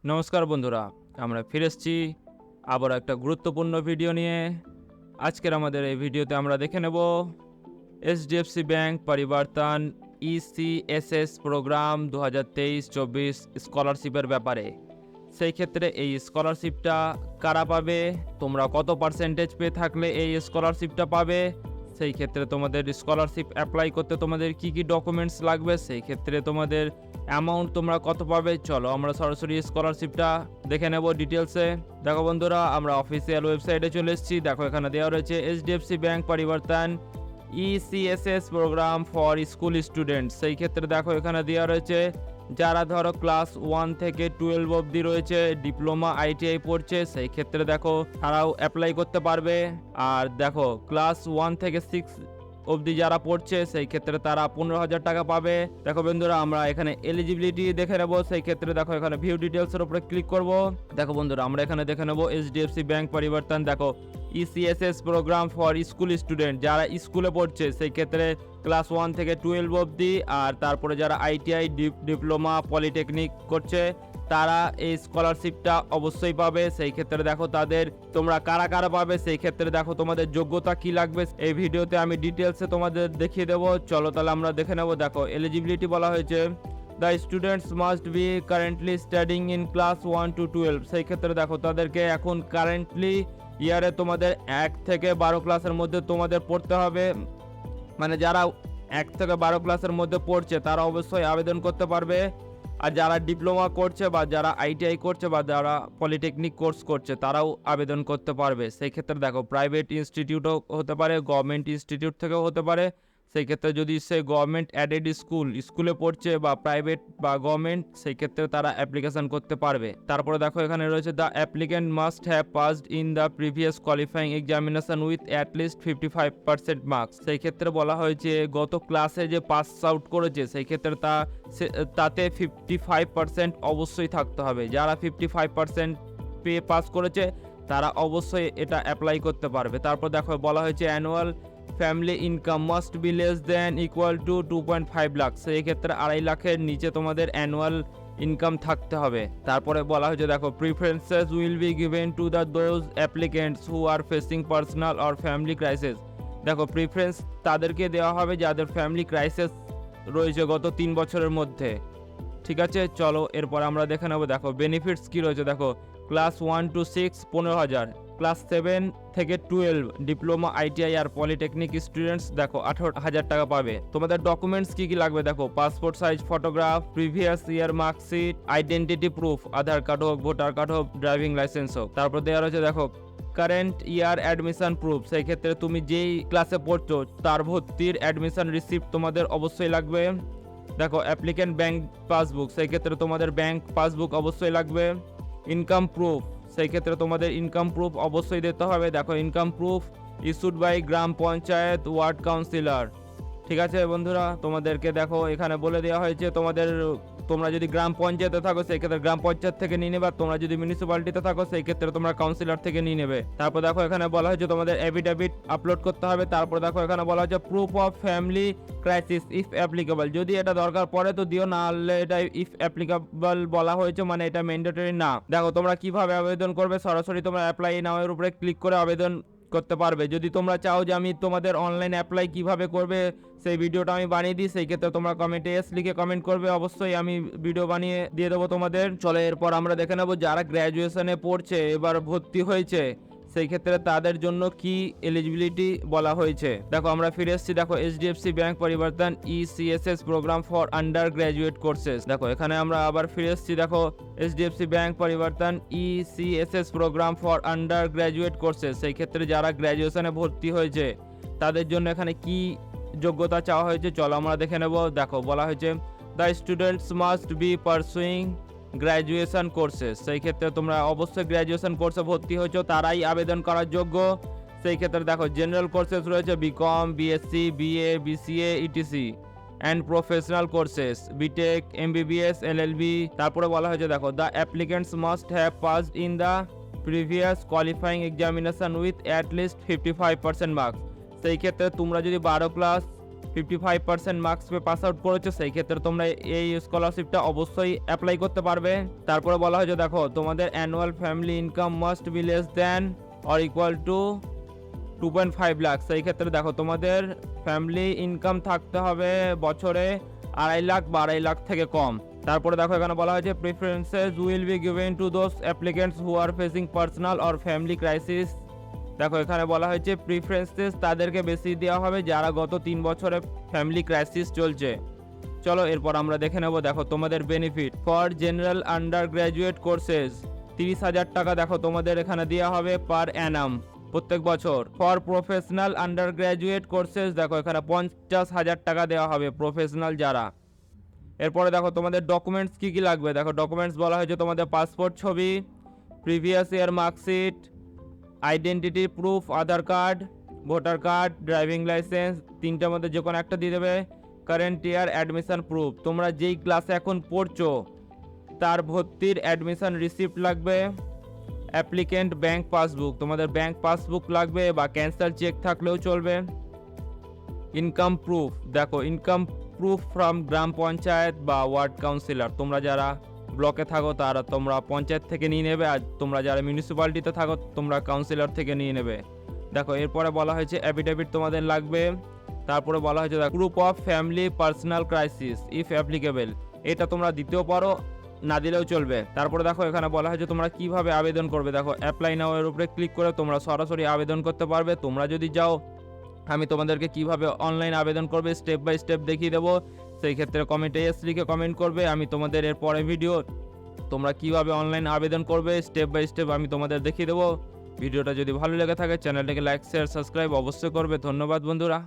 নমস্কার বন্ধুরা, আমরা ফিরে এসেছি আবার একটা গুরুত্বপূর্ণ ভিডিও নিয়ে। আজকের আমাদের এই ভিডিওতে আমরা দেখে নেব এইচডিএফসি ব্যাংক পরিবর্তন এসএস প্রোগ্রাম 2023-24 স্কলারশিপের ব্যাপারে। সেই ক্ষেত্রে এই স্কলারশিপটা কারা পাবে, তোমরা কত পার্সেন্টেজ পেয়ে থাকলে এই স্কলারশিপটা পাবে, সেই ক্ষেত্রে তোমাদের স্কলারশিপ অ্যাপ্লাই করতে তোমাদের কি কি ডকুমেন্টস লাগবে, সেই ক্ষেত্রে তোমাদের অ্যামাউন্ট তোমরা কত পাবে। চলো আমরা সরাসরি স্কলারশিপটা দেখে নেব ডিটেলসে। দেখো বন্ধুরা, আমরা অফিসিয়াল ওয়েবসাইটে চলে এসেছি। দেখো এখানে দেওয়া রয়েছে HDFC bank Parivartan ECSS programme for school student. সেই ক্ষেত্রে দেখো এখানে দেওয়া রয়েছে যারা ধরো ক্লাস 1 থেকে 12 অবধি রয়েছে, ডিপ্লোমা আইটিআই পড়ছে, সেই ক্ষেত্রে দেখো তারাও অ্যাপ্লাই করতে পারবে। আর দেখো ক্লাস 1 থেকে 6 অবধি যারা পড়ছে সেই ক্ষেত্রে তারা 15,000 টাকা পাবে। দেখো বন্ধুরা, আমরা এখানে এলিজিবিলিটি দেখে নেব। সেই ক্ষেত্রে দেখো এখানে ভিউ ডিটেলসের উপরে ক্লিক করব। দেখো বন্ধুরা, আমরা এখানে দেখে নেব এইচডিএফসি ব্যাংক পরিবর্তন। দেখো ইসিএসএস প্রোগ্রাম ফর স্কুল স্টুডেন্ট, যারা স্কুলে পড়ছে সেই ক্ষেত্রে ক্লাস 1 থেকে 12 অবধি, আর তারপরে যারা আইটিআই ডিপ্লোমা পলিটেকনিক করছে তারা এই স্কলারশিপটা অবশ্যই পাবে। সেই ক্ষেত্রে দেখো তাদের তোমরা কারা কারা পাবে, সেই ক্ষেত্রে দেখো তোমাদের যোগ্যতা কি লাগবে এই ভিডিওতে আমি ডিটেলসে তোমাদের দেখিয়ে দেবো। চলো তাহলে আমরা দেখে নেব। দেখো এলিজিবিলিটি বলা হয়েছে the students must be currently studying in class 1 to 12। সেই ক্ষেত্রে দেখো তাদেরকে এখন কারেন্টলি ইয়ারে তোমাদের 1 থেকে 12 ক্লাসের মধ্যে তোমাদের পড়তে হবে। মানে যারা 1 থেকে 12 ক্লাসের মধ্যে পড়ছে তারা অবশ্যই আবেদন করতে পারবে। আর যারা ডিপ্লোমা করছে বা যারা আইটিআই করছে বা যারা পলিটেকনিক কোর্স করছে তারাও আবেদন করতে পারবে। সেই ক্ষেত্রে দেখো প্রাইভেট ইনস্টিটিউটও হতে পারে, গভর্নমেন্ট ইনস্টিটিউট থেকেও হতে পারে। সেই ক্ষেত্রে যদি সে গভর্নমেন্ট অ্যাডেড স্কুলে পড়ছে বা প্রাইভেট বা গভর্নমেন্ট, সেই ক্ষেত্রে তারা অ্যাপ্লিকেশন করতে পারবে। তারপরে দেখো এখানে রয়েছে the applicant must have passed in the previous qualifying examination with at least 55% marks. সেই ক্ষেত্রে বলা হয়েছে গত ক্লাসে যে পাস আউট করেছে সেই ক্ষেত্রে তাতে 55% অবশ্যই থাকতে হবে। যারা 55% পেয়ে পাস করেছে তারা অবশ্যই এটা অ্যাপ্লাই করতে পারবে। তারপর দেখো বলা হয়েছে annual family income must be less than equal to 2.5 lakh. সেই ক্ষেত্রে 2.5 লাখের নিচে তোমাদের অ্যানুয়াল ইনকাম থাকতে হবে। তারপরে বলা হয়েছে দেখো preferences will be given to the those applicants who are facing personal or family crisis. দেখো প্রিফারেন্স তাদেরকে দেওয়া হবে যাদের ফ্যামিলি ক্রাইসিস রয়েছে গত 3 বছরের মধ্যে। ঠিক আছে, চলো এরপর আমরা দেখে নেবো। দেখো বেনিফিটস কি রয়েছে। দেখো ক্লাস 1 to 6 15,000, ক্লাস 7 থেকে 12 ডিপ্লোমা আইটিআই আর পলিটেকনিক স্টুডেন্টস দেখো 18,000 টাকা পাবে। তোমাদের ডকুমেন্টস কি কি লাগবে দেখো passport size photograph, previous year marksheet, identity proof, Aadhaar card হোক, ভোটার কার্ড হোক, ড্রাইভিং লাইসেন্স হোক। তারপর দেওয়া রয়েছে দেখো কারেন্ট ইয়ার অ্যাডমিশন প্রুফ। সেই ক্ষেত্রে তুমি যেই ক্লাসে পড়ছো তার ভর্তির অ্যাডমিশন রিসিপ্ট তোমাদের অবশ্যই লাগবে। দেখো অ্যাপ্লিক্যান্ট ব্যাংক পাসবুক, সেই ক্ষেত্রে তোমাদের ব্যাংক পাসবুক অবশ্যই লাগবে। ইনকাম প্রুফ, সেই ক্ষেত্রে তোমাদের ইনকাম প্রুফ অবশ্যই দিতে হবে। দেখো income proof issued by gram panchayat ward councillor. ঠিক আছে বন্ধুরা, তোমাদেরকে দেখো এখানে বলে দেওয়া হয়েছে তোমরা যদি গ্রাম পঞ্চায়েতে থাকো সেই ক্ষেত্রে গ্রাম পঞ্চায়েত থেকে নিয়ে নেবে, তোমরা যদি মিউনিসিপ্যালিটিতে থাকো সেই ক্ষেত্রে তোমরা কাউন্সিলর থেকে নিয়ে নেবে। তারপর দেখো এখানে বলা হয়েছে তোমাদের এফিডেভিট আপলোড করতে হবে। তারপর দেখো এখানে বলা হয়েছে proof of family crisis if applicable. যদি এটা দরকার পড়ে তো দিও, না হলে এটা ইফ অ্যাপ্লিকেবল বলা হয়েছে, মানে এটা ম্যান্ডেটরি না। দেখো তোমরা কিভাবে আবেদন করবে, সরাসরি তোমরা অ্যাপ্লাই নাও এর উপরে ক্লিক করে আবেদন করতে পারবে। যদি তোমরা চাও যে আমি তোমাদের অনলাইন অ্যাপ্লাই কিভাবে করবে সেই ভিডিওটা আমি বানিয়ে দিই, সেই ক্ষেত্রে তোমরা কমেন্টে এস লিখে কমেন্ট করবে, অবশ্যই আমি ভিডিও বানিয়ে দিয়ে দেবো তোমাদের। চলো এরপর আমরা দেখে নেবো যারা গ্র্যাজুয়েশনে পড়ছে এবার ভর্তি হয়েছে সেই ক্ষেত্রে তাদের জন্য কি এলিজিবিলিটি বলা হয়েছে। দেখো আমরা ফিরে এসেছি। দেখো HDFC bank Parivartan ECSS programme for undergraduate courses. দেখো এখানে আমরা আবার ফিরে এসেছি। দেখো HDFC bank Parivartan ECSS programme for undergraduate courses. সেই ক্ষেত্রে যারা গ্র্যাজুয়েশনে ভর্তি হয়েছে তাদের জন্য এখানে কি যোগ্যতা চাওয়া হয়েছে চলো আমরা দেখে নেব। দেখো বলা হয়েছে the students must be pursuing graduation courses. সেই ক্ষেত্রে তোমরা অবশ্যই গ্র্যাজুয়েশন কোর্সে ভর্তি হয়েছো তারাই আবেদন করার যোগ্য। সেই ক্ষেত্রে দেখো জেনারেল কোর্সেস রয়েছে BCom, BSc, BA, BCA, ETC and professional courses BTech, MBBS, LLB. তারপরে বলা হয়েছে দেখো the applicants must have passed in the previous qualifying examination with at least 55% marks. সেই ক্ষেত্রে তোমরা যদি 12 ক্লাস 55% মার্কস পেয়ে পাস আউট করেছো, সেই ক্ষেত্রে তোমরা এই স্কলারশিপটা অবশ্যই অ্যাপ্লাই করতে পারবে। তারপরে বলা হয়েছে দেখো তোমাদের annual family income must be less than or equal to 2.5 lakh. সেই ক্ষেত্রে দেখো তোমাদের ফ্যামিলি ইনকাম থাকতে হবে বছরে 2.5 লাখ বা 2.5 লাখ থেকে কম। তারপরে দেখো এখানে বলা হয়েছে preferences will be given to those applicants who are facing personal or family crisis. দেখো এখানে বলা হয়েছে প্রিফারেন্সেস তাদেরকে বেশি দেওয়া হবে যারা গত 3 বছরে ফ্যামিলি ক্রাইসিস চলছে। চলো এরপর আমরা দেখে নেব। দেখো তোমাদের benefit for general under graduate courses 30,000 টাকা দেখো তোমাদের এখানে দেওয়া হবে পার অ্যানাম প্রত্যেক বছর। For professional under graduate courses দেখো এখানে 50,000 টাকা দেওয়া হবে প্রফেশনাল যারা। এরপরে দেখো তোমাদের ডকুমেন্টস কী কী লাগবে। দেখো ডকুমেন্টস বলা হয়েছে তোমাদের পাসপোর্ট ছবি, previous year marksheet, identity proof, Aadhaar card, voter card, driving licence, তিনটার মধ্যে যে কোনো একটা দিয়ে দেবে। কারেন্ট ইয়ার অ্যাডমিশন প্রুফ, তোমরা যেই ক্লাসে এখন পড়ছো তার ভর্তির অ্যাডমিশন রিসিপ্ট লাগবে। অ্যাপ্লিকেন্ট ব্যাংক পাসবুক, তোমাদের ব্যাংক পাসবুক লাগবে বা ক্যান্সেল চেক থাকলেও চলবে। ইনকাম প্রুফ, দেখো ইনকাম প্রুফ ফ্রম গ্রাম পঞ্চায়েত বা ওয়ার্ড কাউন্সিলর, তোমরা যারা ব্লকে থাকো তারা তোমরা পঞ্চায়েত থেকে নিয়ে নেবে, আর তোমরা যারা মিউনিসিপ্যালিটিতে থাকো তোমরা কাউন্সিলর থেকে নিয়ে নেবে। দেখো এরপরে বলা হয়েছে অ্যাফিডেভিট তোমাদের লাগবে। তারপরে বলা হয়েছে proof of family personal crisis if applicable, এটা তোমরা দিতেও পারো না দিলেও চলবে। তারপরে দেখো এখানে বলা হয়েছে তোমরা কিভাবে আবেদন করবে। দেখো অ্যাপ্লাই নাও এর উপরে ক্লিক করে তোমরা সরাসরি আবেদন করতে পারবে। তোমরা যদি যাও আমি তোমাদেরকে কিভাবে অনলাইন আবেদন করবে স্টেপ বাই স্টেপ দেখিয়ে দেবো। সেই ক্ষেত্রে কমেন্টে এস লিখে কমেন্ট করবে, আমি তোমাদের এর পরে ভিডিও তোমরা কিভাবে অনলাইন আবেদন করবে স্টেপ বাই স্টেপ আমি তোমাদের দেখিয়ে দেবো। ভিডিওটা যদি ভালো লেগে থাকে চ্যানেলটাকে লাইক শেয়ার সাবস্ক্রাইব অবশ্যই করবে। ধন্যবাদ বন্ধুরা।